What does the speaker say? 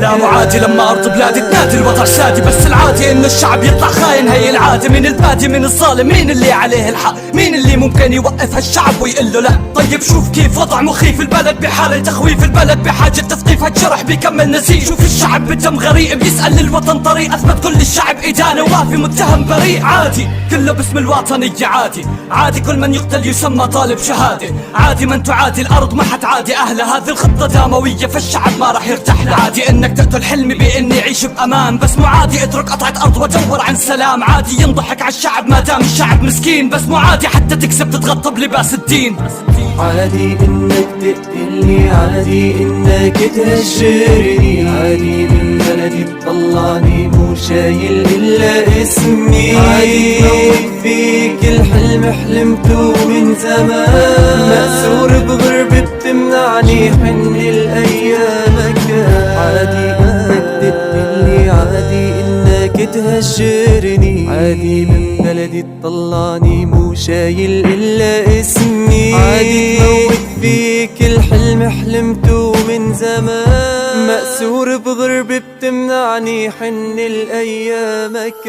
لا معادي لما ارض بلادي تنادي الوضع شادي، بس العادي انه الشعب يطلع خاين. هي العادة من البادي من الظالم، مين اللي عليه الحق؟ مين اللي ممكن يوقف هالشعب ويقول له لا؟ طيب شوف كيف وضع مخيف، البلد بحالة تخويف، البلد بحاجة تثقيف، هالجرح بيكمل نزيف. شوف الشعب بدم غريب يسأل للوطن طريق، اثبت كل الشعب ادانة وافي متهم بريء. عادي كله باسم الوطنية، عادي عادي كل من يقتل يسمى طالب شهادة، عادي من تعادي الارض ما حتعادي اهلها. هذه الخطة دموية فالشعب ما راح يرتاح له. عادي انك تقتل حلمي باني اعيش بامان، بس مو عادي اترك قطعة ارض وادور عن سلام. عادي ينضحك على الشعب ما دام الشعب مسكين، بس مو عادي حتى تكسب تتغطى بلباس الدين. عادي انك تقتلني، عادي انك تهجرني، عادي من بلدي تطلعني مو شايل الا اسمي. عادي تموت فيك الحلم حلمته من زمان، مأسور بغربة بتمنعني حن الايامك. عادي انك تقتلني، عادي انك تهجرني، عادي من بلدي تطلعني مو شايل الا اسمي. عادي تموت فيك الحلم حلمته من زمان، مأسور بغربة بتمنعني حن الايامك.